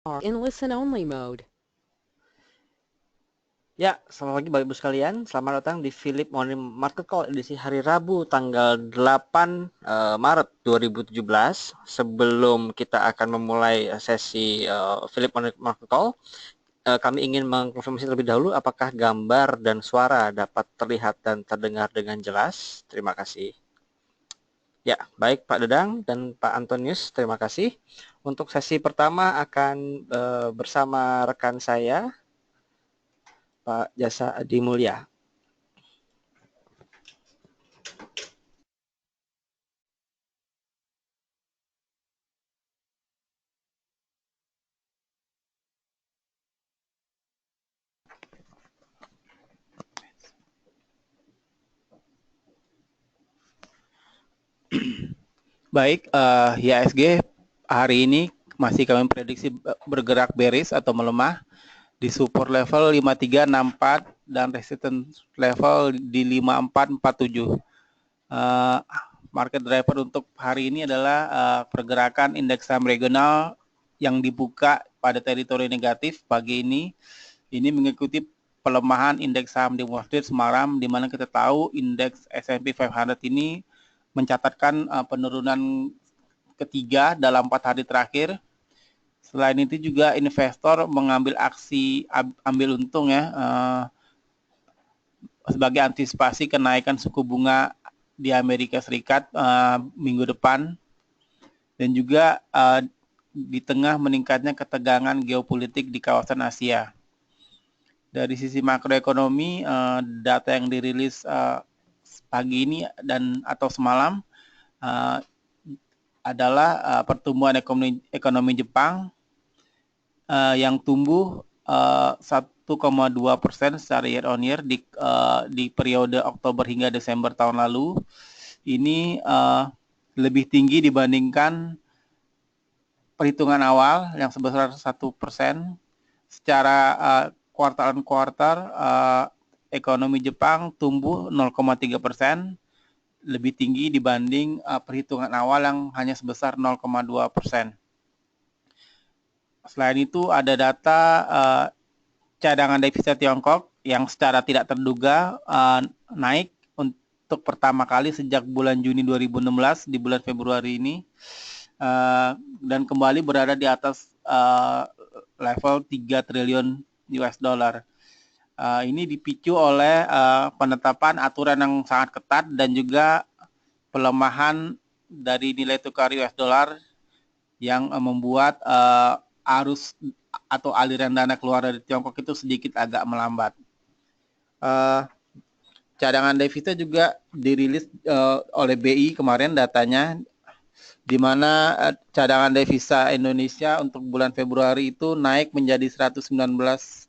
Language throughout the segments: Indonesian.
are in listen-only mode. Ya, selamat pagi Bapak Ibu sekalian. Selamat datang di Philip Morning Market Call edisi hari Rabu tanggal 8 Maret 2017. Sebelum kita akan memulai sesi Philip Morning Market Call, kami ingin mengkonfirmasi terlebih dahulu apakah gambar dan suara dapat terlihat dan terdengar dengan jelas. Terima kasih. Ya, baik Pak Dedang dan Pak Antonius, terima kasih. Untuk sesi pertama akan bersama rekan saya, Pak Jasa Adi Mulya. Baik, IHSG hari ini masih kami prediksi bergerak bearish atau melemah di support level 5364 dan resistance level di 5447. Market driver untuk hari ini adalah pergerakan indeks saham regional yang dibuka pada teritori negatif pagi ini. Ini mengikuti pelemahan indeks saham di Wall Street semalam, di mana kita tahu indeks S&P 500 ini mencatatkan penurunan ketiga dalam 4 hari terakhir. Selain itu juga investor mengambil aksi ambil untung ya sebagai antisipasi kenaikan suku bunga di Amerika Serikat minggu depan, dan juga di tengah meningkatnya ketegangan geopolitik di kawasan Asia. Dari sisi makroekonomi, data yang dirilis pagi ini dan atau semalam adalah pertumbuhan ekonomi Jepang yang tumbuh 1,2% secara year on year di periode Oktober hingga Desember tahun lalu. Ini lebih tinggi dibandingkan perhitungan awal yang sebesar 1%. Secara kuartal on kuartal ekonomi Jepang tumbuh 0,3%, lebih tinggi dibanding perhitungan awal yang hanya sebesar 0,2%. Selain itu ada data cadangan devisa Tiongkok yang secara tidak terduga naik untuk pertama kali sejak bulan Juni 2016 di bulan Februari ini, dan kembali berada di atas level 3 triliun US dollar. Ini dipicu oleh penetapan aturan yang sangat ketat dan juga pelemahan dari nilai tukar US dollar yang membuat arus atau aliran dana keluar dari Tiongkok itu sedikit agak melambat. Cadangan devisa juga dirilis oleh BI kemarin datanya, di mana cadangan devisa Indonesia untuk bulan Februari itu naik menjadi 119,9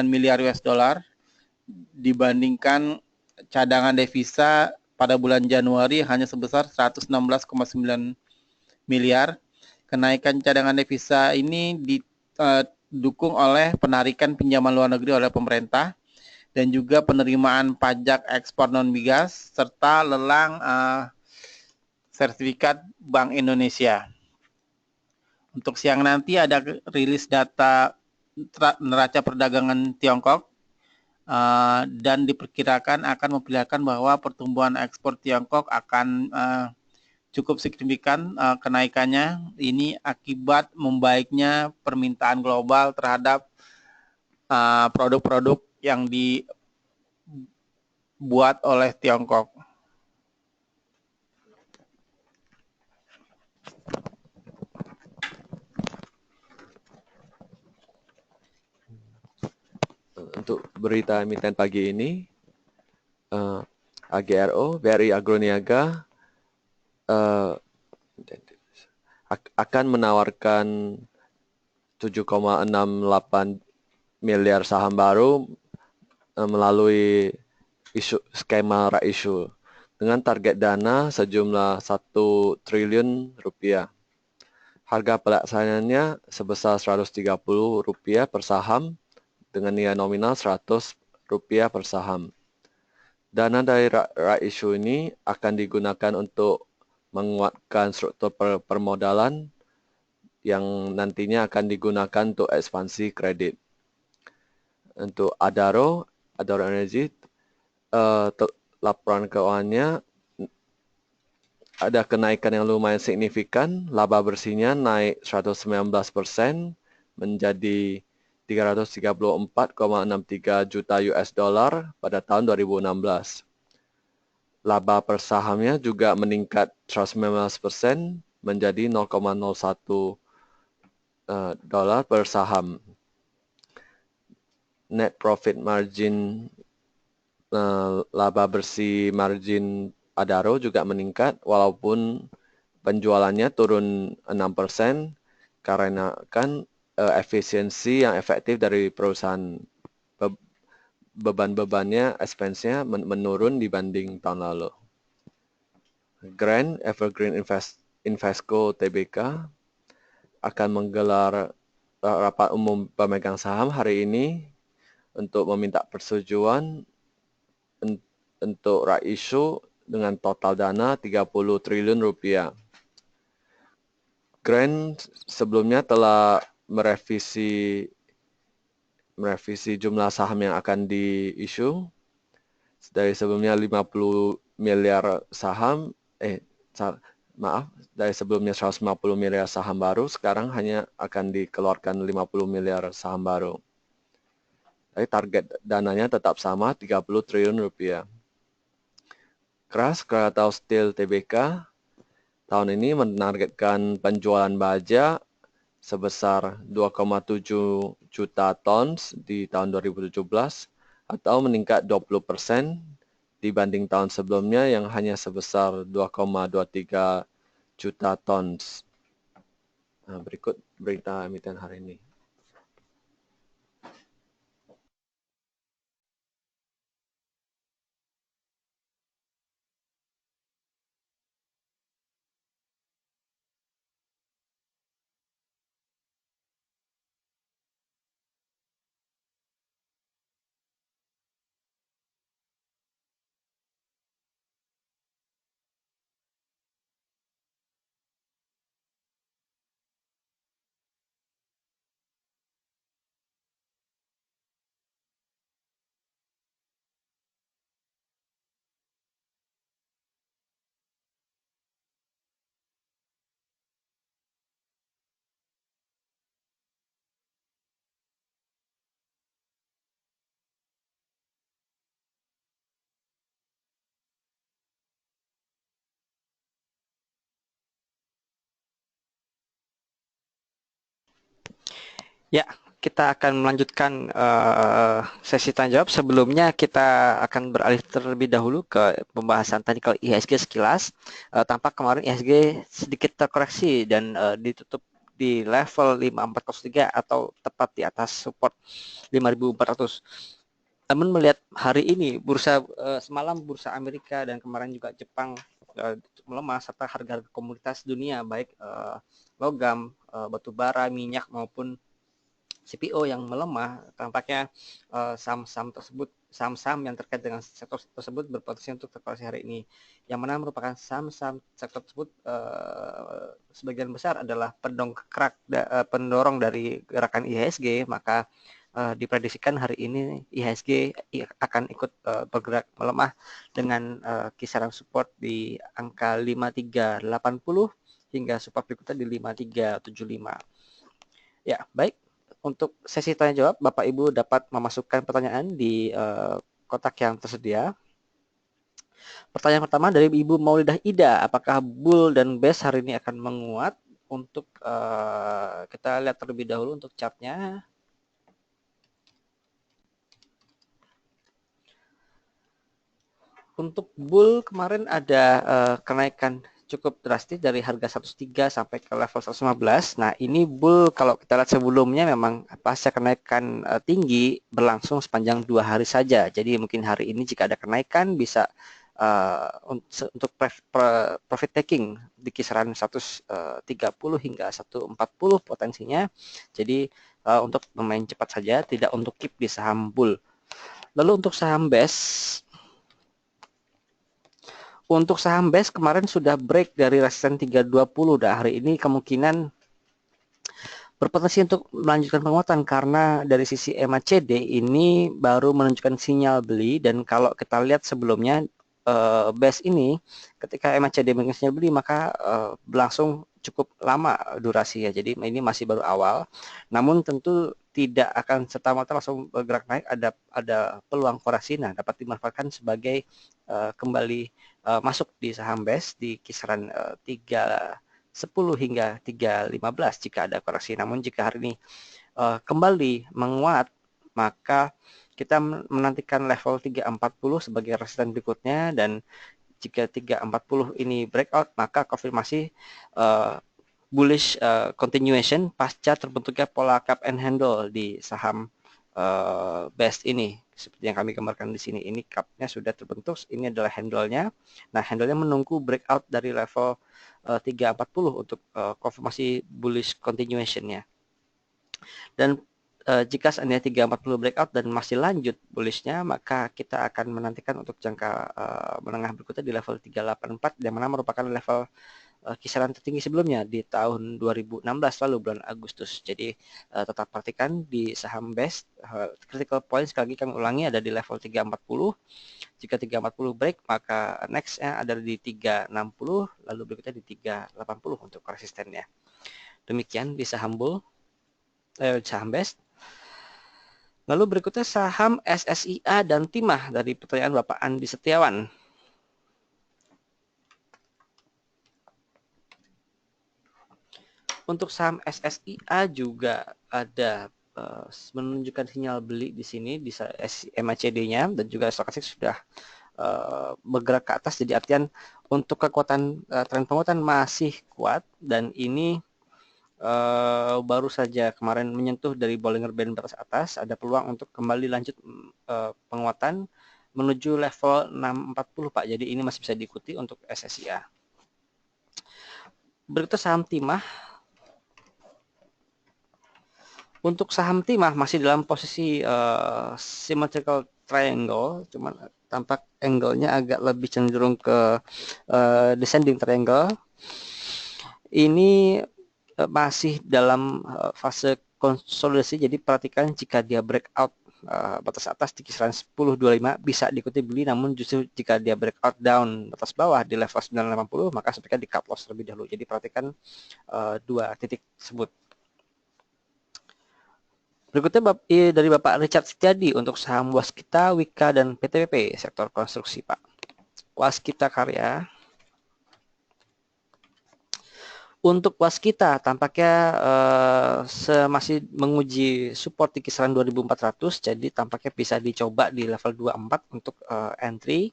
miliar US dollar dibandingkan cadangan devisa pada bulan Januari hanya sebesar 116,9 miliar. Kenaikan cadangan devisa ini didukung oleh penarikan pinjaman luar negeri oleh pemerintah dan juga penerimaan pajak ekspor non migas serta lelang sertifikat Bank Indonesia. Untuk siang nanti ada rilis data neraca perdagangan Tiongkok dan diperkirakan akan memperlihatkan bahwa pertumbuhan ekspor Tiongkok akan cukup signifikan kenaikannya. Ini akibat membaiknya permintaan global terhadap produk-produk yang dibuat oleh Tiongkok. Untuk berita emiten pagi ini, AGRO, BRI Agroniaga akan menawarkan 7,68 miliar saham baru melalui skema right issue dengan target dana sejumlah 1 triliun rupiah. Harga pelaksanaannya sebesar Rp130 per saham dengan nilai nominal Rp100 per saham. Dana dari right issue ini akan digunakan untuk menguatkan struktur permodalan yang nantinya akan digunakan untuk ekspansi kredit. Untuk Adaro Energy, laporan keuangannya ada kenaikan yang lumayan signifikan. Laba bersihnya naik 119% menjadi 334,63 juta US dollar pada tahun 2016. Laba per sahamnya juga meningkat 119% menjadi 0,01 dolar per saham. Net profit margin, laba bersih margin Adaro juga meningkat walaupun penjualannya turun 6% karena kan efisiensi yang efektif dari perusahaan. Beban-bebannya, expense-nya menurun dibanding tahun lalu. Grand Evergreen Invesco Tbk akan menggelar rapat umum pemegang saham hari ini untuk meminta persetujuan untuk right issue dengan total dana 30 triliun rupiah. Grand sebelumnya telah merevisi jumlah saham yang akan di-issue dari sebelumnya 50 miliar saham, dari sebelumnya 150 miliar saham baru, sekarang hanya akan dikeluarkan 50 miliar saham baru. Tapi target dananya tetap sama, 30 triliun rupiah. Krakatau Steel Tbk tahun ini menargetkan penjualan baja sebesar 2,7 juta tons di tahun 2017 atau meningkat 20% dibanding tahun sebelumnya yang hanya sebesar 2,23 juta tons. Nah, berikut berita emiten hari ini. Ya, kita akan melanjutkan sesi tanya jawab. Sebelumnya kita akan beralih terlebih dahulu ke pembahasan technical IHSG sekilas. Tampak kemarin IHSG sedikit terkoreksi dan ditutup di level 5403 atau tepat di atas support 5400. Namun melihat hari ini bursa semalam bursa Amerika dan kemarin juga Jepang melemah serta harga komoditas dunia baik logam, batu bara, minyak maupun CPO yang melemah, tampaknya saham-saham yang terkait dengan sektor tersebut berpotensi untuk terkoreksi hari ini. Yang mana merupakan saham-saham sektor tersebut sebagian besar adalah pendorong dari gerakan IHSG, maka diprediksikan hari ini IHSG akan ikut bergerak melemah dengan kisaran support di angka 5380 hingga support berikutnya di 5375. Ya, baik. Untuk sesi tanya jawab, Bapak Ibu dapat memasukkan pertanyaan di kotak yang tersedia. Pertanyaan pertama dari Ibu Maulidah Ida, apakah bull dan bear hari ini akan menguat? Untuk kita lihat terlebih dahulu untuk chartnya. Untuk bull kemarin ada kenaikan cukup drastis dari harga 103 sampai ke level 115. Nah, ini bull kalau kita lihat sebelumnya memang pasca kenaikan tinggi berlangsung sepanjang 2 hari saja. Jadi mungkin hari ini jika ada kenaikan bisa untuk profit taking di kisaran 130 hingga 140 potensinya. Jadi untuk memain cepat saja, tidak untuk keep di saham bull. Lalu untuk saham base, untuk saham base kemarin sudah break dari resisten 320 dan hari ini kemungkinan berpotensi untuk melanjutkan penguatan karena dari sisi MACD ini baru menunjukkan sinyal beli, dan kalau kita lihat sebelumnya base ini ketika MACD menunjukkan sinyal beli maka berlangsung cukup lama durasi ya, jadi ini masih baru awal, namun tentu tidak akan serta-merta langsung bergerak naik, ada peluang koreksi, nah dapat dimanfaatkan sebagai kembali masuk di saham base di kisaran 3.10 hingga 3.15 jika ada koreksi. Namun jika hari ini kembali menguat, maka kita menantikan level 340 sebagai resisten berikutnya, dan jika 340 ini breakout maka konfirmasi bullish continuation pasca terbentuknya pola cup and handle di saham best ini. Seperti yang kami gambarkan di sini, ini cupnya sudah terbentuk, ini adalah handle-nya. Nah, handle-nya menunggu breakout dari level 340 untuk konfirmasi bullish continuation-nya. Dan jika seandainya 340 breakout dan masih lanjut bullish-nya, maka kita akan menantikan untuk jangka menengah berikutnya di level 384, yang mana merupakan level kisaran tertinggi sebelumnya di tahun 2016 lalu bulan Agustus. Jadi tetap perhatikan di saham best, critical point sekali lagi kami ulangi ada di level 340. Jika 340 break maka next-nya ada di 360, lalu berikutnya di 380 untuk resistennya. Demikian di saham bull, saham best. Lalu berikutnya saham SSIA dan Timah dari pertanyaan Bapak Andi Setiawan. Untuk saham SSIA juga ada menunjukkan sinyal beli di sini di MACD-nya, dan juga stokastik sudah bergerak ke atas. Jadi artian untuk kekuatan tren penguatan masih kuat, dan ini baru saja kemarin menyentuh dari Bollinger Band batas atas, ada peluang untuk kembali lanjut penguatan menuju level 640 Pak. Jadi ini masih bisa diikuti untuk SSIA. Berikutnya saham Timah. Untuk saham Timah masih dalam posisi symmetrical triangle, cuman tampak angle-nya agak lebih cenderung ke descending triangle. Ini masih dalam fase konsolidasi, jadi perhatikan jika dia breakout batas atas di kisaran 10.25 bisa diikuti beli, namun justru jika dia breakout down batas bawah di level 980 maka sebaiknya di cut loss terlebih dahulu. Jadi perhatikan dua titik tersebut. Berikutnya dari Bapak Richard Setiadi untuk saham Waskita, Wika, dan PTPP sektor konstruksi Pak. Waskita Karya. Untuk Waskita tampaknya masih menguji support di kisaran 2.400, jadi tampaknya bisa dicoba di level 24 untuk entry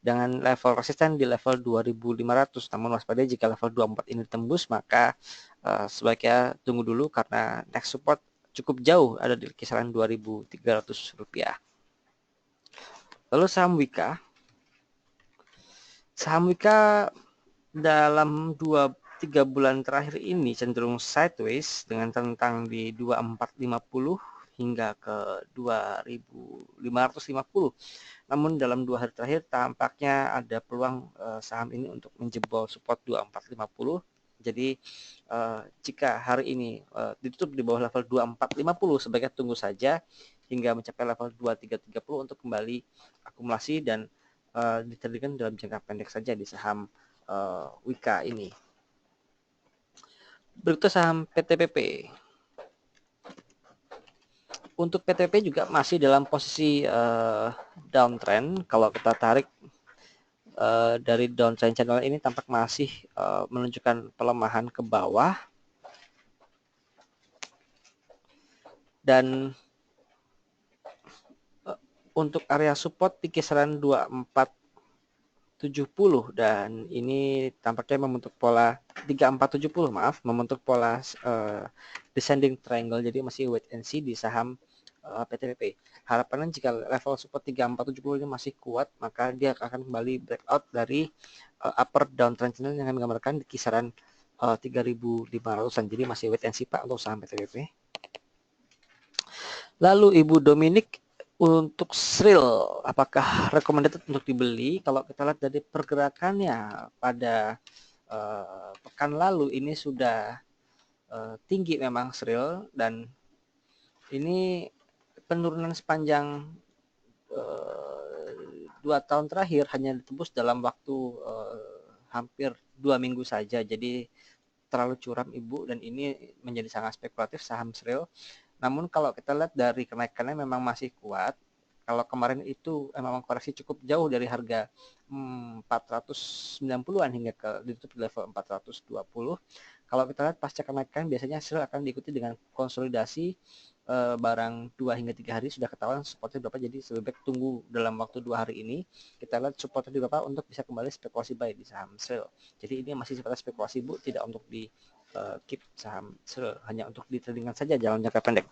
dengan level resisten di level 2.500. Namun waspada jika level 24 ini tembus maka sebaiknya tunggu dulu karena next support cukup jauh ada di kisaran 2.300 rupiah. Lalu saham Wika. Saham Wika dalam 2-3 bulan terakhir ini cenderung sideways dengan tentang di 2450 hingga ke 2550. Namun dalam 2 hari terakhir tampaknya ada peluang saham ini untuk menjebol support 2450. Jadi jika hari ini ditutup di bawah level 2450 sebaiknya tunggu saja hingga mencapai level 2330 untuk kembali akumulasi dan diterjunkan dalam jangka pendek saja di saham Wika ini. Berikutnya saham PTPP. Untuk PTPP juga masih dalam posisi downtrend. Kalau kita tarik dari downtrend channel ini tampak masih menunjukkan pelemahan ke bawah, dan untuk area support di kisaran 2470, dan ini tampaknya membentuk pola 3470 membentuk pola descending triangle, jadi masih wait and see di saham PTPP. Harapannya jika level support 3470 ini masih kuat maka dia akan kembali breakout dari upper downtrend channel yang kami gambarkan di kisaran 3.500-an. Jadi masih wait and see Pak untuk saham PTPP. Lalu Ibu Dominik, untuk Sril apakah recommended untuk dibeli? Kalau kita lihat dari pergerakannya pada pekan lalu ini sudah tinggi memang Sril, dan ini penurunan sepanjang 2 tahun terakhir hanya ditembus dalam waktu hampir 2 minggu saja. Jadi terlalu curam Ibu, dan ini menjadi sangat spekulatif saham Sril. Namun kalau kita lihat dari kenaikannya memang masih kuat. Kalau kemarin itu memang koreksi cukup jauh dari harga 490-an hingga ditutup di level 420. Kalau kita lihat pasca kenaikan biasanya Sril akan diikuti dengan konsolidasi barang 2 hingga 3 hari sudah ketahuan supportnya berapa, jadi lebih baik tunggu dalam waktu 2 hari ini kita lihat supportnya di berapa untuk bisa kembali spekulasi buy di saham Sril. Jadi ini masih sifatnya spekulasi Bu, tidak untuk di keep saham Sril, hanya untuk di tradingan saja dalam jangka pendek.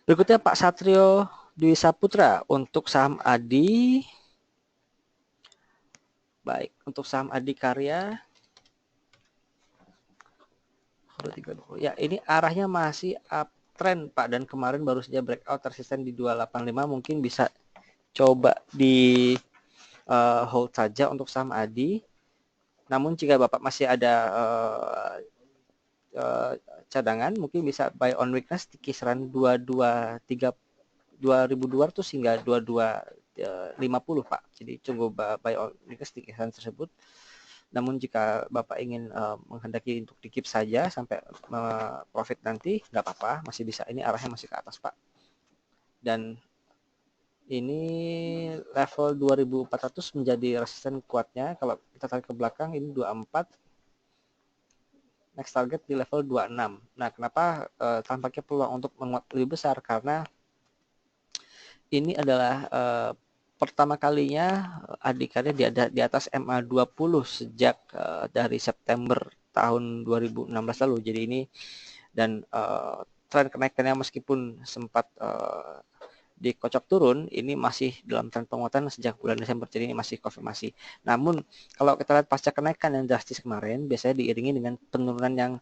Berikutnya Pak Satrio Dwi Saputra untuk saham Adi. Baik, untuk saham Adi Karya. Ya, ini arahnya masih uptrend Pak, dan kemarin baru saja breakout resisten di 285, mungkin bisa coba di hold saja untuk saham Adi. Namun jika Bapak masih ada cadangan, mungkin bisa buy on weakness di kisaran 2200 hingga 2250 Pak. Jadi coba buy on weakness di kisaran tersebut. Namun jika Bapak ingin menghendaki untuk di keep saja sampai profit nanti, nggak apa-apa, masih bisa. Ini arahnya masih ke atas Pak. Dan ini level 2400 menjadi resisten kuatnya. Kalau kita tarik ke belakang ini 24. Next target di level 26. Nah, kenapa tampaknya peluang untuk menguat lebih besar? Karena ini adalah pertama kalinya Adikarya di atas MA20 sejak dari September tahun 2016 lalu. Jadi ini, dan tren kenaikannya meskipun sempat dikocok turun, ini masih dalam tren penguatan sejak bulan Desember, jadi ini masih konfirmasi. Namun kalau kita lihat pasca kenaikan yang drastis kemarin, biasanya diiringi dengan penurunan yang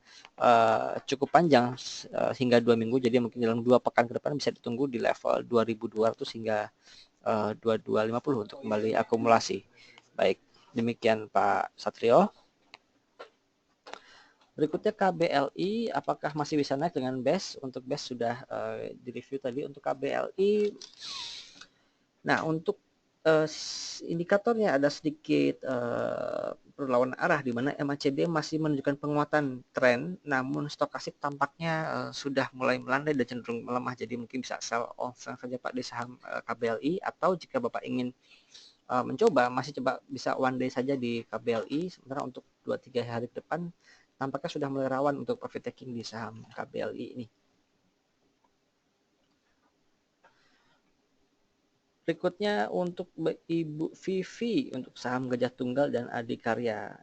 cukup panjang hingga 2 minggu, jadi mungkin dalam 2 pekan ke depan bisa ditunggu di level 2200 hingga 2250 untuk kembali akumulasi. Baik, demikian Pak Satrio. Berikutnya KBLI, apakah masih bisa naik dengan BES? Untuk BES sudah direview tadi. Untuk KBLI, nah untuk indikatornya ada sedikit perlawanan arah, di mana MACD masih menunjukkan penguatan tren, namun stokastik tampaknya sudah mulai melandai dan cenderung melemah, jadi mungkin bisa sell on saja Pak di saham KBLI, atau jika Bapak ingin mencoba, masih coba bisa one day saja di KBLI, sementara untuk 2-3 hari ke depan tampaknya sudah mulai rawan untuk profit taking di saham KBLI ini. Berikutnya untuk Ibu Vivi untuk saham Gajah Tunggal dan Adikarya.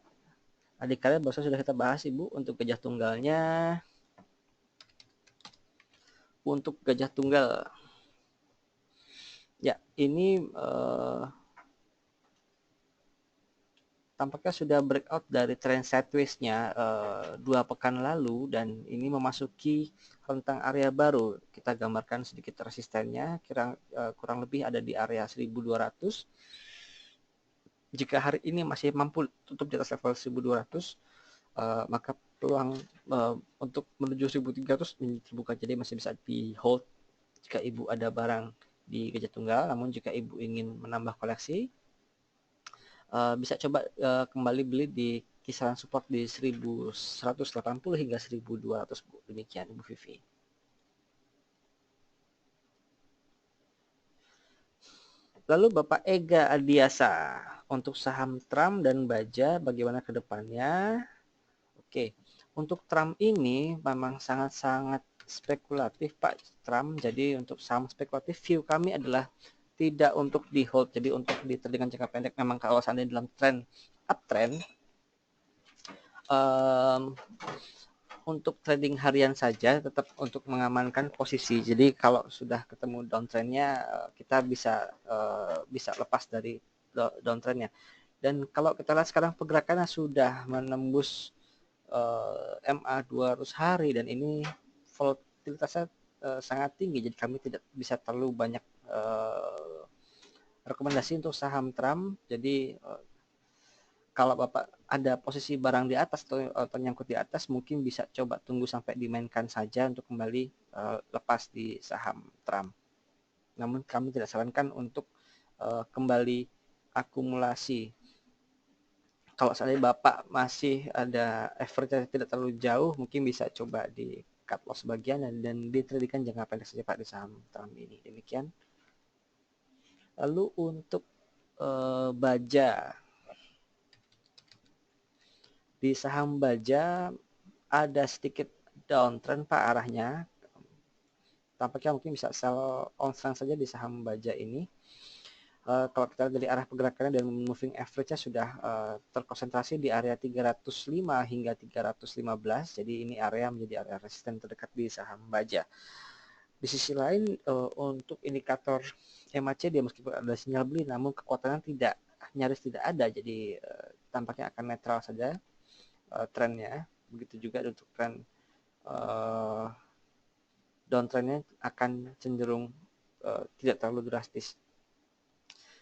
Adikarya barusan sudah kita bahas Ibu. Untuk Gajah Tunggalnya, untuk Gajah Tunggal, ya ini tampaknya sudah breakout dari trend sideways-nya 2 pekan lalu, dan ini memasuki rentang area baru. Kita gambarkan sedikit resistennya, kurang lebih ada di area 1200. Jika hari ini masih mampu tutup di atas level 1200, maka peluang untuk menuju 1300 terbuka, jadi masih bisa di hold jika Ibu ada barang di Gajah Tunggal. Namun jika Ibu ingin menambah koleksi, bisa coba kembali beli di kisaran support di 1180 hingga 1200 Bu. Demikian Ibu Vivi. Lalu Bapak Ega Adiasa untuk saham Trump dan Baja, bagaimana ke depannya? Oke, untuk Trump ini memang sangat-sangat spekulatif Pak Trump. Jadi untuk saham spekulatif, view kami adalah tidak untuk di hold, jadi untuk di trading jangka pendek. Memang kalau seandainya dalam tren uptrend, untuk trading harian saja tetap untuk mengamankan posisi. Jadi kalau sudah ketemu downtrendnya, kita bisa lepas dari downtrendnya. Dan kalau kita lihat sekarang pergerakannya sudah menembus MA 200 hari, dan ini volatilitasnya sangat tinggi, jadi kami tidak bisa terlalu banyak rekomendasi untuk saham Trump. Jadi kalau Bapak ada posisi barang di atas atau nyangkut di atas, mungkin bisa coba tunggu sampai dimainkan saja untuk kembali lepas di saham Trump. Namun kami tidak sarankan untuk kembali akumulasi. Kalau seandainya Bapak masih ada average tidak terlalu jauh, mungkin bisa coba di cut loss bagian dan ditradikan jangka pendek saja Pak di saham Trump ini. Demikian. Lalu untuk baja, di saham baja ada sedikit downtrend Pak arahnya. Tampaknya mungkin bisa sell on strength saja di saham baja ini. Kalau kita lihat dari arah pergerakannya dan moving average-nya sudah terkonsentrasi di area 305 hingga 315. Jadi ini area menjadi area resisten terdekat di saham baja. Di sisi lain untuk indikator MACD meskipun ada sinyal beli, namun kekuatannya nyaris tidak ada. Jadi tampaknya akan netral saja trennya. Begitu juga untuk tren downtrendnya akan cenderung tidak terlalu drastis.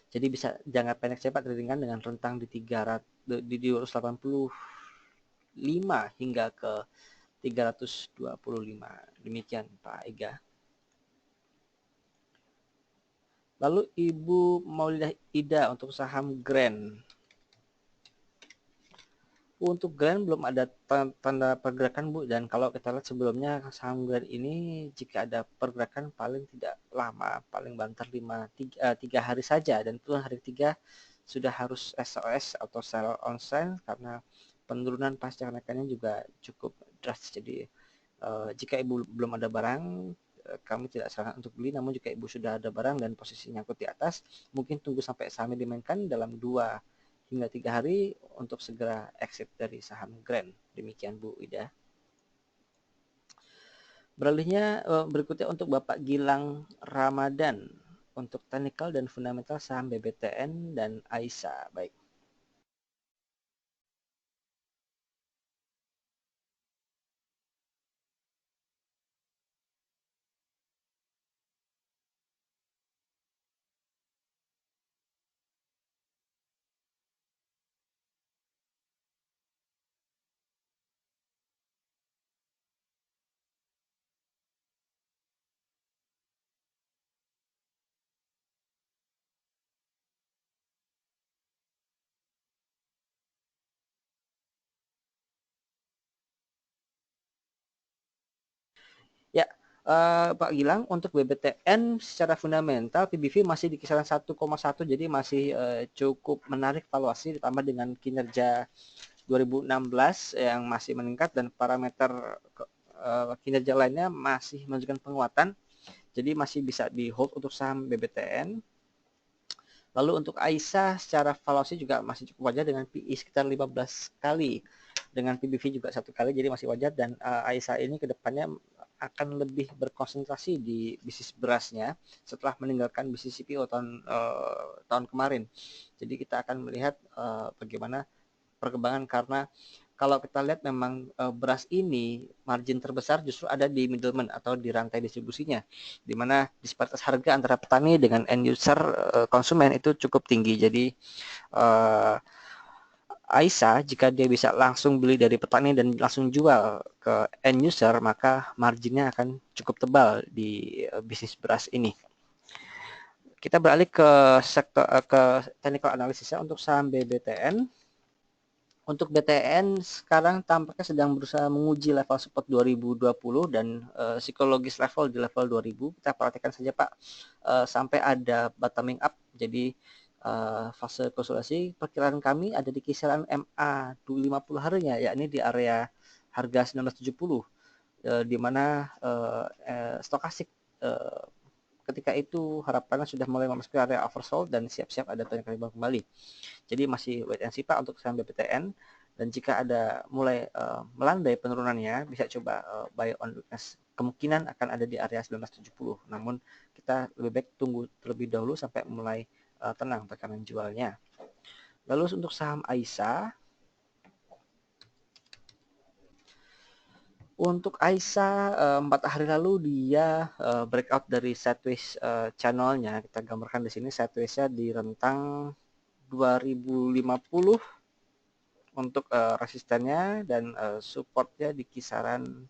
Jadi bisa jangka pendek cepat tradingan dengan rentang di 285 hingga ke 325. Demikian Pak Ega. Lalu Ibu Maulidah Ida untuk saham Grand. Untuk Grand belum ada tanda pergerakan Bu, dan kalau kita lihat sebelumnya saham Grand ini jika ada pergerakan paling tidak lama, paling banter 3 hari saja, dan itu hari 3 sudah harus SOS atau sell on sign karena penurunan pasca kenaikannya juga cukup drastis. Jadi jika Ibu belum ada barang, kami tidak sarankan untuk beli, namun jika Ibu sudah ada barang dan posisinya nyangkut di atas, mungkin tunggu sampai sahamnya dimainkan dalam 2 hingga 3 hari untuk segera exit dari saham Grand. Demikian Bu Ida. Beralihnya berikutnya untuk Bapak Gilang Ramadan untuk technical dan fundamental saham BBTN dan AISA. Baik. Ya, Pak Gilang, untuk BBTN secara fundamental PBV masih di kisaran 1,1, jadi masih cukup menarik valuasi, ditambah dengan kinerja 2016 yang masih meningkat dan parameter kinerja lainnya masih menunjukkan penguatan, jadi masih bisa di hold untuk saham BBTN. Lalu untuk AISA secara valuasi juga masih cukup wajar dengan PI sekitar 15 kali, dengan PBV juga 1 kali, jadi masih wajar. Dan AISA ini kedepannya akan lebih berkonsentrasi di bisnis berasnya setelah meninggalkan bisnis CPO tahun kemarin. Jadi kita akan melihat bagaimana perkembangan, karena kalau kita lihat memang beras ini margin terbesar justru ada di middleman atau di rantai distribusinya, di mana disparitas harga antara petani dengan end user konsumen itu cukup tinggi. Jadi AISA jika dia bisa langsung beli dari petani dan langsung jual ke end user, maka marginnya akan cukup tebal di bisnis beras ini. Kita beralih ke sektor ke technical analysisnya untuk saham BBTN. Untuk BTN sekarang tampaknya sedang berusaha menguji level support 2020 dan psikologis level di level 2000. Kita perhatikan saja Pak sampai ada bottoming up. Jadi fase konsolidasi perkiraan kami ada di kisaran MA 250 harinya, yakni di area harga 1970, di mana stokastik ketika itu harapannya sudah mulai memasuki area oversold dan siap-siap ada tren kembali. Jadi masih wait and see Pak untuk saham BBTN, dan jika ada mulai melandai penurunannya bisa coba buy on weakness. Kemungkinan akan ada di area 1970. Namun kita lebih baik tunggu terlebih dahulu sampai mulai tenang tekanan jualnya. Lalu untuk saham AISA, untuk AISA 4 hari lalu dia breakout dari sideways channelnya. Kita gambarkan di sini sidewaysnya di rentang 2050 untuk resistennya dan supportnya di kisaran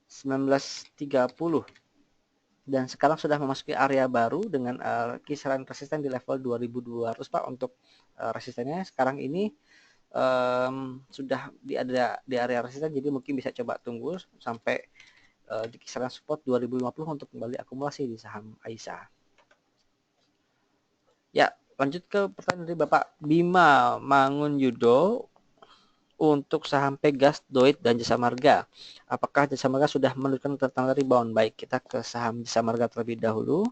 1930, dan sekarang sudah memasuki area baru dengan kisaran resisten di level 2200 Pak untuk resistennya. Sekarang ini sudah di area resisten, jadi mungkin bisa coba tunggu sampai di kisaran support 2050 untuk kembali akumulasi di saham Aisyah. Ya, lanjut ke pertanyaan dari Bapak Bima Mangunyudo untuk saham Pegas, Doit, dan Jasa Marga. Apakah Jasa Marga sudah menunjukkan tanda rebound? Baik, kita ke saham Jasa Marga terlebih dahulu.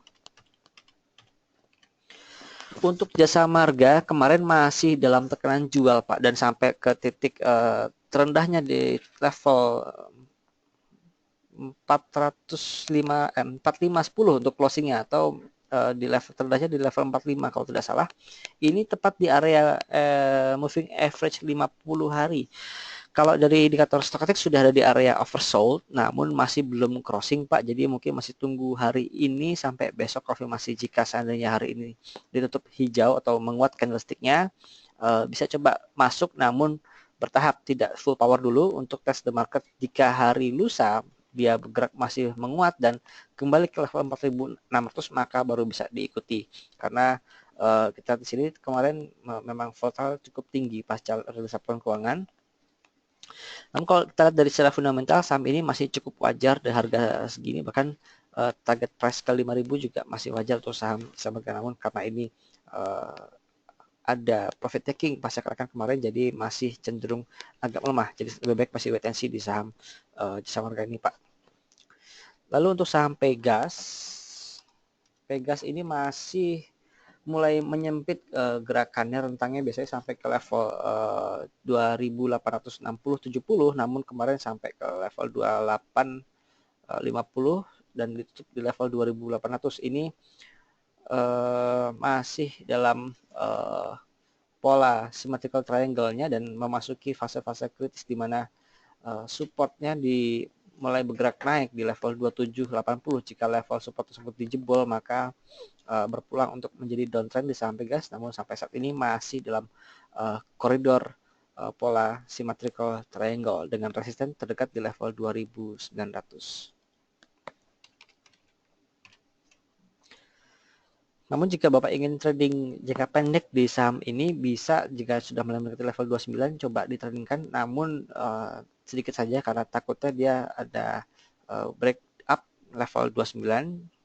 Untuk Jasa Marga kemarin masih dalam tekanan jual Pak, dan sampai ke titik terendahnya di level 4510 untuk closingnya, atau di level terendahnya di level 45 kalau tidak salah. Ini tepat di area moving average 50 hari. Kalau dari indikator stochastic sudah ada di area oversold, namun masih belum crossing Pak. Jadi mungkin masih tunggu hari ini sampai besok konfirmasi. Jika seandainya hari ini ditutup hijau atau menguat candlesticknya, bisa coba masuk, namun bertahap, tidak full power dulu untuk test the market. Jika hari lusa dia bergerak masih menguat dan kembali ke level 4600, maka baru bisa diikuti. Karena kita di sini kemarin memang volatile cukup tinggi pasca rilis laporan keuangan. Namun kalau kita lihat dari secara fundamental, saham ini masih cukup wajar di harga segini, bahkan target price ke 5.000 juga masih wajar untuk saham Marga. Namun karena ini ada profit taking pasca kenaikan kemarin, jadi masih cenderung agak melemah. Jadi lebih baik masih wait and see di saham Jasa Marga ini Pak. Lalu untuk saham Pegas ini masih mulai menyempit gerakannya, rentangnya biasanya sampai ke level 2860-70, namun kemarin sampai ke level 2850 dan ditutup di level 2800. Ini masih dalam pola symmetrical triangle-nya dan memasuki fase-fase kritis di mana supportnya mulai bergerak naik di level 2780. Jika level support tersebut dijebol, maka berpulang untuk menjadi downtrend di saham Pegas. Namun sampai saat ini masih dalam koridor pola symmetrical triangle dengan resisten terdekat di level 2900. Namun jika Bapak ingin trading jangka pendek di saham ini, bisa jika sudah mulai mendekati level 29 coba ditradingkan, namun sedikit saja karena takutnya dia ada break up level 29,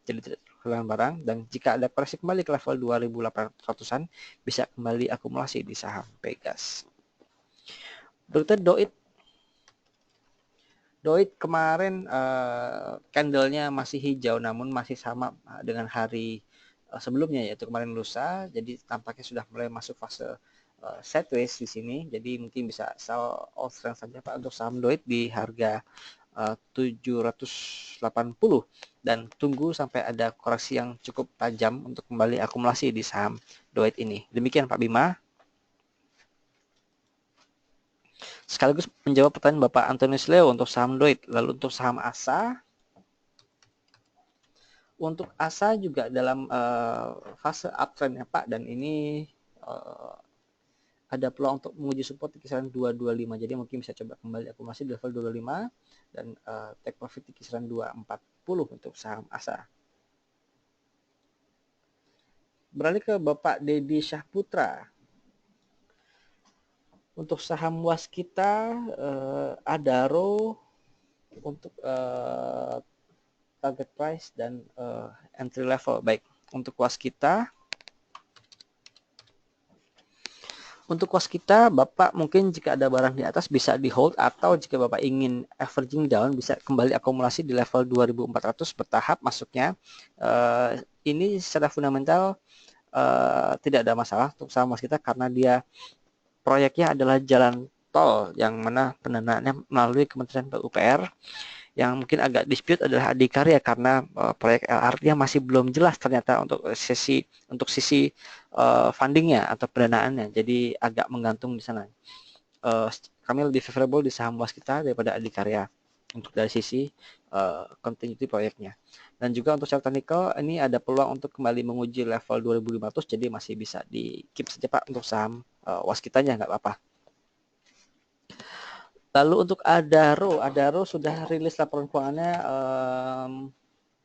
jadi tidak kehilangan barang. Dan jika ada koreksi kembali ke level 2800-an, bisa kembali akumulasi di saham Pegas. Dr. Doit kemarin candlenya masih hijau, namun masih sama dengan hari sebelumnya, yaitu kemarin lusa. Jadi tampaknya sudah mulai masuk fase sideways di sini. Jadi mungkin bisa sell all strength saja Pak untuk saham Doit di harga 780, dan tunggu sampai ada koreksi yang cukup tajam untuk kembali akumulasi di saham Doit ini. Demikian Pak Bima. Sekaligus menjawab pertanyaan Bapak Antonius Leo untuk saham Doit. Lalu untuk saham ASA, untuk ASA juga dalam fase uptrend ya Pak, dan ini ada peluang untuk menguji support di kisaran 225. Jadi mungkin bisa coba kembali akumulasi di level 225 dan take profit di kisaran 240 untuk saham ASA. Beralih ke Bapak Dedi Syahputra. Untuk saham Waskita, Adaro untuk target price dan entry level. Baik, untuk Waskita, Bapak mungkin jika ada barang di atas bisa di hold, atau jika Bapak ingin averaging down bisa kembali akumulasi di level 2400 bertahap masuknya. Ini secara fundamental tidak ada masalah untuk saham Waskita karena dia proyeknya adalah jalan tol yang mana pendanaannya melalui Kementerian PUPR. Yang mungkin agak dispute adalah Adikarya karena proyek LRT-nya masih belum jelas ternyata untuk sisi fundingnya atau pendanaannya, jadi agak menggantung di sana. Kami lebih favorable di saham Waskita daripada Adikarya. untuk dari sisi continuity proyeknya. Dan juga untuk chart technical ini ada peluang untuk kembali menguji level 2500, jadi masih bisa di keep saja Pak untuk saham waskitanya, nggak apa-apa. Lalu untuk Adaro sudah rilis laporan keuangannya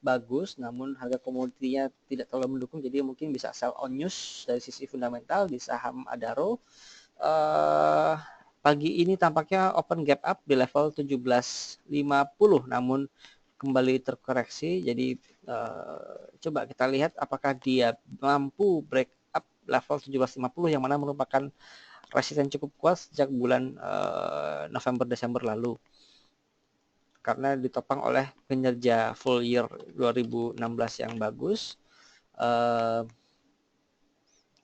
bagus, namun harga komoditinya tidak terlalu mendukung, jadi mungkin bisa sell on news dari sisi fundamental di saham Adaro. Pagi ini tampaknya open gap up di level 17.50, namun kembali terkoreksi. Jadi coba kita lihat apakah dia mampu break up level 17.50 yang mana merupakan resisten cukup kuat sejak bulan November-Desember lalu, karena ditopang oleh kinerja full year 2016 yang bagus.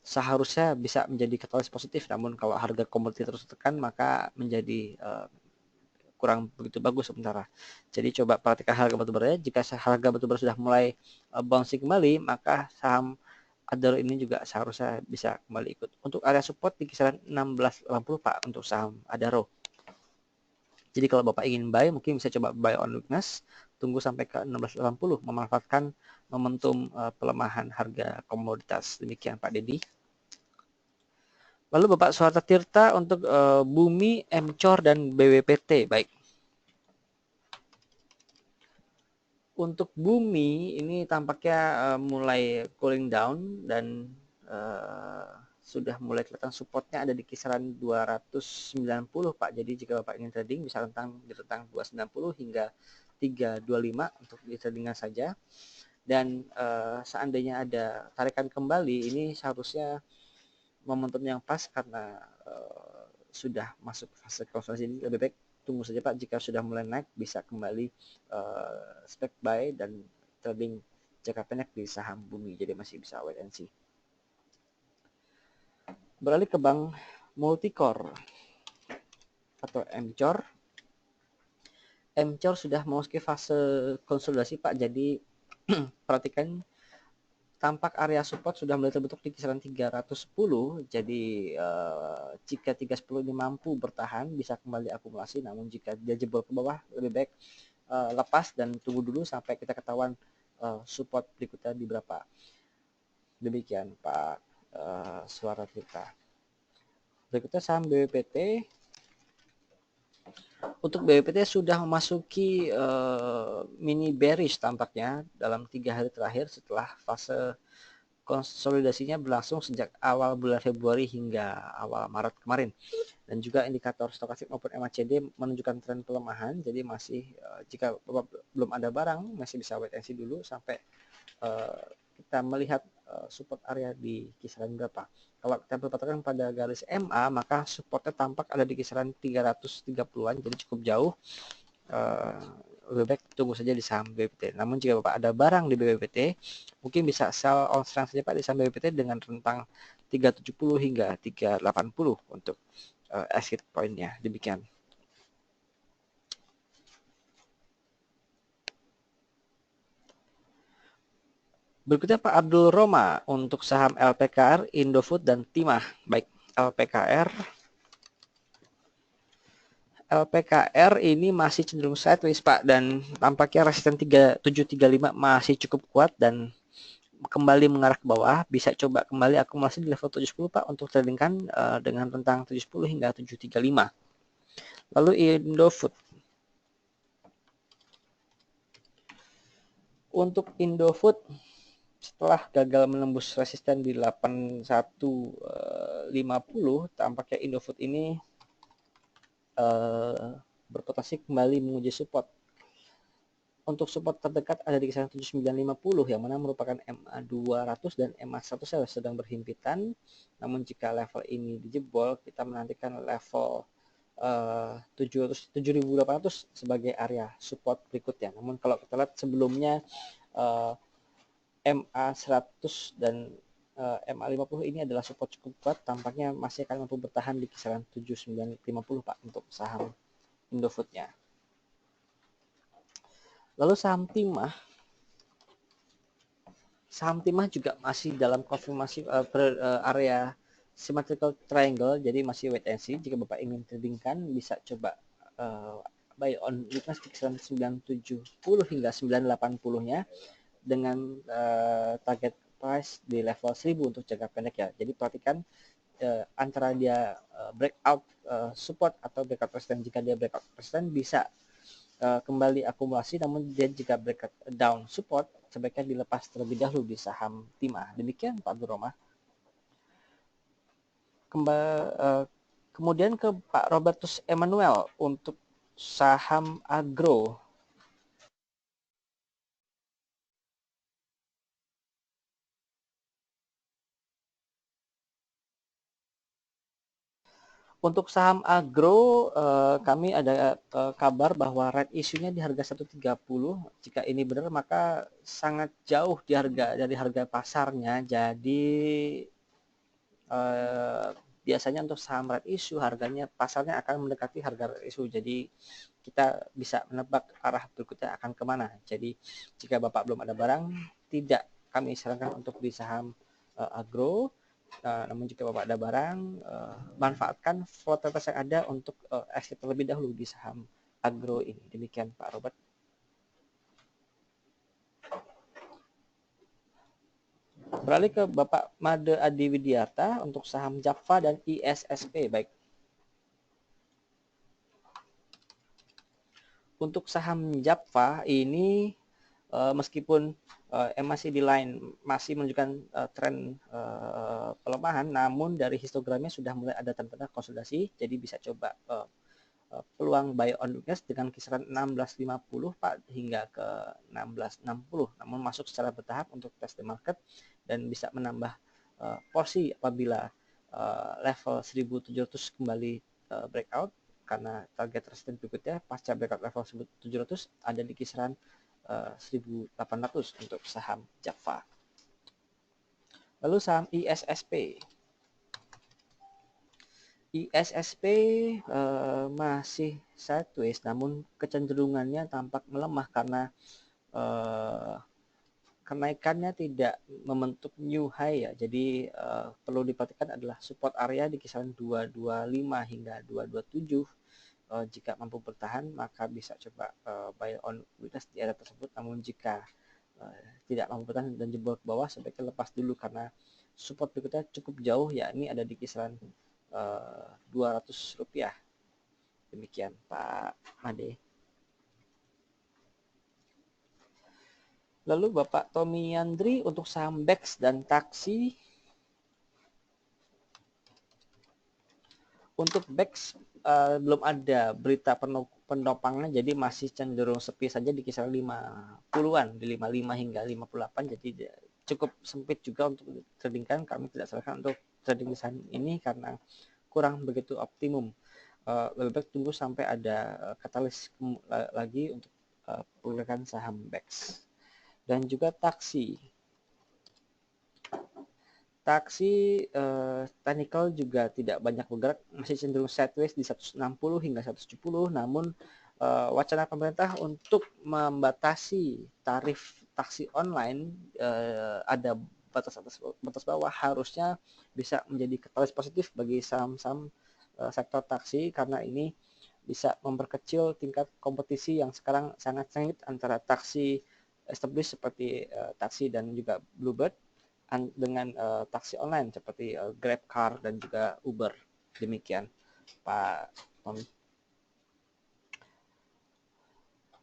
Seharusnya bisa menjadi katalis positif, namun kalau harga komoditi terus tekan maka menjadi kurang begitu bagus sementara. Jadi coba perhatikan harga batubara. Jika harga batubara sudah mulai bouncing kembali, maka saham Adaro ini juga seharusnya bisa kembali ikut. Untuk area support di kisaran 1680 Pak untuk saham Adaro. Jadi kalau Bapak ingin buy, mungkin bisa coba buy on weakness, tunggu sampai ke 1680, memanfaatkan momentum pelemahan harga komoditas. Demikian Pak Dedi. Lalu Bapak Suharta Tirta untuk Bumi, Mcor, dan BWPT. Baik. Untuk Bumi ini tampaknya mulai cooling down dan sudah mulai kelihatan supportnya ada di kisaran 290 Pak. Jadi jika Bapak ingin trading bisa di rentang 290 hingga 325 untuk di tradingan saja. Dan seandainya ada tarikan kembali, ini seharusnya momentum yang pas karena sudah masuk fase konsolidasi. Ini lebih baik tunggu saja Pak. Jika sudah mulai naik bisa kembali spec buy dan trading jangka pendek di saham Bumi, jadi masih bisa wait and see. Beralih ke Bank Multicore atau Mcor. Mcor sudah memasuki fase konsolidasi Pak, jadi perhatikan tampak area support sudah mulai terbentuk di kisaran 310. Jadi jika 310 ini mampu bertahan bisa kembali akumulasi, namun jika dia jebol ke bawah lebih baik lepas dan tunggu dulu sampai kita ketahuan support berikutnya di berapa. Demikian Pak Suara kita. Berikutnya saham BWPT. Untuk BWPT sudah memasuki mini bearish tampaknya dalam 3 hari terakhir setelah fase konsolidasinya berlangsung sejak awal bulan Februari hingga awal Maret kemarin. Dan juga indikator stokastik maupun MACD menunjukkan tren pelemahan. Jadi masih jika belum ada barang masih bisa wait and see dulu sampai kita melihat support area di kisaran berapa. Kalau kita berpatokan pada garis MA, maka supportnya tampak ada di kisaran 330-an, jadi cukup jauh. Lebih baik tunggu saja di saham BWPT. Namun jika Bapak ada barang di BWPT, mungkin bisa sell on strength saja Pak di saham BWPT dengan rentang 370 hingga 380 untuk exit point-nya. Demikian. Berikutnya Pak Abdul Roma untuk saham LPKR, Indofood, dan Timah. Baik, LPKR ini masih cenderung sideways Pak, dan tampaknya resisten 3735 masih cukup kuat dan kembali mengarah ke bawah. Bisa coba kembali akumulasi di level 710 Pak untuk tradingkan dengan rentang 710 hingga 735. Lalu Indofood. Untuk Indofood setelah gagal menembus resisten di 8150, tampaknya Indofood ini berpotensi kembali menguji support. Untuk support terdekat ada di kisaran 7950 yang mana merupakan MA 200 dan MA 100 sedang berhimpitan. Namun jika level ini dijebol, kita menantikan level 7800 sebagai area support berikutnya. Namun kalau kita lihat sebelumnya MA 100 dan MA 50 ini adalah support cukup kuat, tampaknya masih akan mampu bertahan di kisaran 7950 Pak untuk saham Indofood-nya. Lalu saham Timah juga masih dalam konfirmasi area symmetrical triangle, jadi masih wait and see. Jika Bapak ingin tradingkan bisa coba buy on weakness di kisaran 970 hingga 980-nya dengan target price di level 1000 untuk jangka pendek ya. Jadi perhatikan antara dia breakout support atau breakout resistance. Jika dia breakout resistance bisa kembali akumulasi, namun dia jika breakout down support sebaiknya dilepas terlebih dahulu di saham Timah. Demikian Pak Abdul Romah. Kemudian ke Pak Robertus Emmanuel untuk saham agro. Untuk saham agro, kami ada kabar bahwa right issue-nya di harga 130. Jika ini benar, maka sangat jauh dari harga pasarnya. Jadi biasanya untuk saham right issue harganya pasarnya akan mendekati harga right issue. Jadi kita bisa menebak arah berikutnya akan kemana. Jadi jika Bapak belum ada barang, tidak kami sarankan untuk di saham agro. Namun jika Bapak ada barang, manfaatkan volatilitas yang ada untuk exit terlebih dahulu di saham agro ini. Demikian Pak Robert. Beralih ke Bapak Made Adi Widiarta untuk saham Java dan ISSP. Baik. Untuk saham Java ini meskipun masih di line masih menunjukkan tren pelemahan, namun dari histogramnya sudah mulai ada tanda-tanda konsolidasi, jadi bisa coba peluang buy on weakness dengan kisaran 1650 Pak hingga ke 1660, namun masuk secara bertahap untuk test the market dan bisa menambah porsi apabila level 1700 kembali breakout, karena target resistance berikutnya pasca breakout level 1700 ada di kisaran 1800 untuk saham Java. Lalu saham ISSP. ISSP masih sideways, namun kecenderungannya tampak melemah karena kenaikannya tidak membentuk new high ya. Jadi perlu diperhatikan adalah support area di kisaran 225 hingga 227. Jika mampu bertahan maka bisa coba buy on weakness di area tersebut, namun jika tidak mampu bertahan dan jebol ke bawah sebaiknya lepas dulu karena support berikutnya cukup jauh, yakni ada di kisaran Rp200. Demikian Pak Made. Lalu Bapak Tommy Yandri untuk saham BEX dan taksi. Untuk BEX belum ada berita penopangnya, jadi masih cenderung sepi saja di kisaran 50-an, di 55 hingga 58, jadi cukup sempit juga untuk tradingkan. Kami tidak sarankan untuk trading di saham ini karena kurang begitu optimum. Lebih baik tunggu sampai ada katalis lagi untuk pergerakan saham BEX. Dan juga taksi. Taksi technical juga tidak banyak bergerak, masih cenderung sideways di 160 hingga 170, namun wacana pemerintah untuk membatasi tarif taksi online ada batas atas batas bawah harusnya bisa menjadi katalis positif bagi saham-saham sektor taksi, karena ini bisa memperkecil tingkat kompetisi yang sekarang sangat sengit antara taksi established seperti taksi dan juga Bluebird dengan taksi online seperti GrabCar dan juga Uber. Demikian Pak Tommy.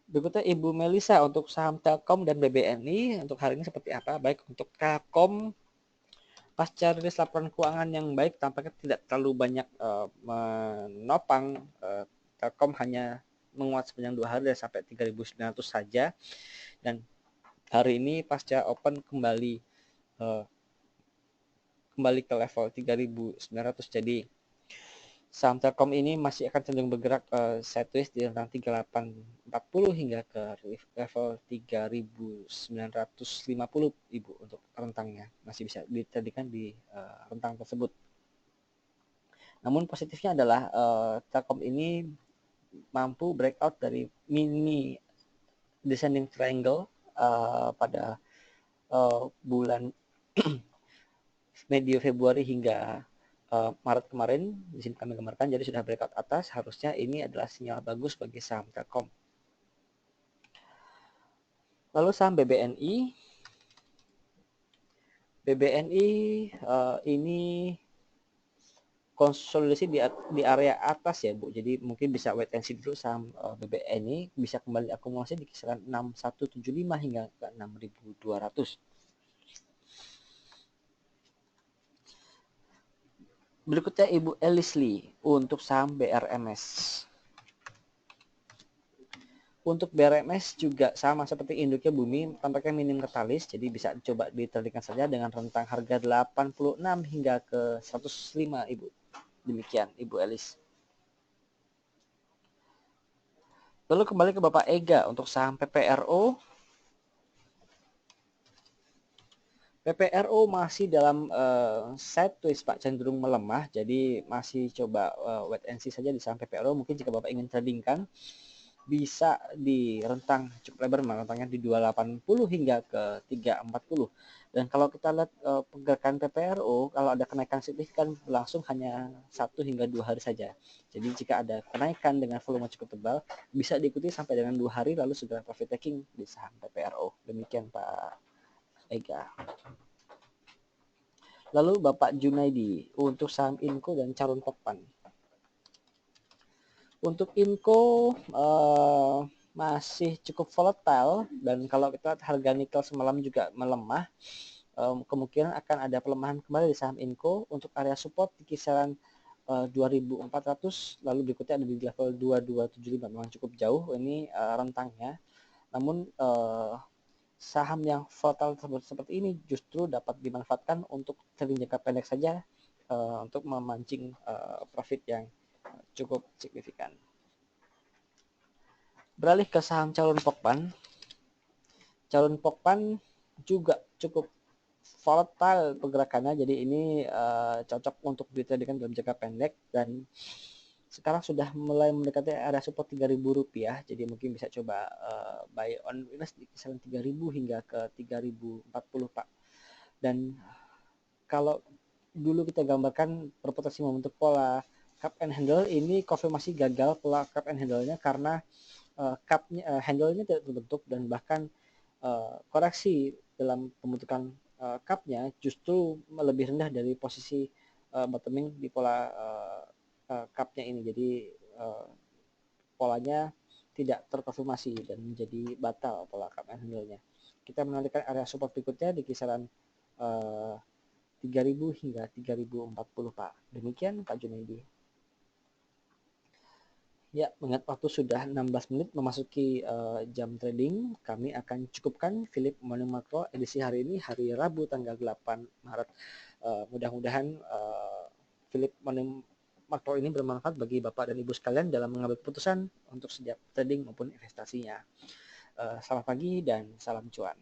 Berikutnya Ibu Melisa untuk saham Telkom dan BBNI untuk hari ini seperti apa? Baik, untuk Telkom pasca rilis laporan keuangan yang baik tampaknya tidak terlalu banyak menopang. Telkom hanya menguat sepanjang 2 hari sampai 3.900 saja, dan hari ini pasca open kembali ke level 3.900. Jadi saham Telkom ini masih akan cenderung bergerak sideways di rentang 3840 hingga ke level 3.950 Ibu untuk rentangnya. Masih bisa ditradingkan di rentang tersebut. Namun positifnya adalah Telkom ini mampu breakout dari mini descending triangle pada bulan medio Februari hingga Maret kemarin. Di sini kami gambarkan, jadi sudah breakout atas, harusnya ini adalah sinyal bagus bagi saham Telkom. Lalu saham BBNI. BBNI ini konsolidasi di area atas ya Bu, jadi mungkin bisa wait and see dulu saham BBNI bisa kembali akumulasi di kisaran 6175 hingga ke 6200. Berikutnya Ibu Elisli untuk saham BRMS. Untuk BRMS juga sama seperti induknya Bumi, tampaknya minim katalis, jadi bisa coba diterlikan saja dengan rentang harga 86 hingga ke 105 Ibu. Demikian Ibu Elis. Lalu kembali ke Bapak Ega untuk saham PPRO. PPRO masih dalam sideways Pak, cenderung melemah, jadi masih coba wait and see saja di saham PPRO. Mungkin jika Bapak ingin tradingkan, bisa di rentang cukup lebar, rentangnya di 280 hingga ke 340. Dan kalau kita lihat pergerakan PPRO, kalau ada kenaikan signifikan berlangsung hanya 1 hingga 2 hari saja. Jadi jika ada kenaikan dengan volume cukup tebal, bisa diikuti sampai dengan 2 hari lalu segera profit taking di saham PPRO. Demikian Pak Ega. Lalu Bapak Junaidi untuk saham Inco dan Carun Pokpan. Untuk Inco masih cukup volatile, dan kalau kita lihat harga nikel semalam juga melemah, kemungkinan akan ada pelemahan kembali di saham Inco untuk area support di kisaran 2400, lalu berikutnya ada di level 2275, memang cukup jauh ini rentangnya. Namun saham yang volatile seperti ini justru dapat dimanfaatkan untuk trading jangka pendek saja untuk memancing profit yang cukup signifikan. Beralih ke saham Calon Pokpan. Calon Pokpan juga cukup volatile pergerakannya, jadi ini cocok untuk ditradingkan dalam jangka pendek, dan sekarang sudah mulai mendekati area support Rp3.000, jadi mungkin bisa coba buy on weakness di kisaran 3.000 hingga ke 3.040 Pak. Dan kalau dulu kita gambarkan berpotensi membentuk pola cup and handle, ini konfirmasi gagal pola cup and handle-nya karena handle-nya tidak terbentuk, dan bahkan koreksi dalam pembentukan cup-nya justru lebih rendah dari posisi bottoming di pola cup-nya ini. Jadi polanya tidak terkonfirmasi dan menjadi batal pola cup and handle-nya. Kita menantikan area support berikutnya di kisaran 3.000 hingga 3.040 Pak. Demikian Pak Junaidi. Ya, mengingat waktu sudah 16 menit memasuki jam trading, kami akan cukupkan Philip Morning Macro edisi hari ini, hari Rabu tanggal 8 Maret. Mudah-mudahan Philip Morning Macro ini bermanfaat bagi Bapak dan Ibu sekalian dalam mengambil keputusan untuk setiap trading maupun investasinya. Selamat pagi dan salam cuan.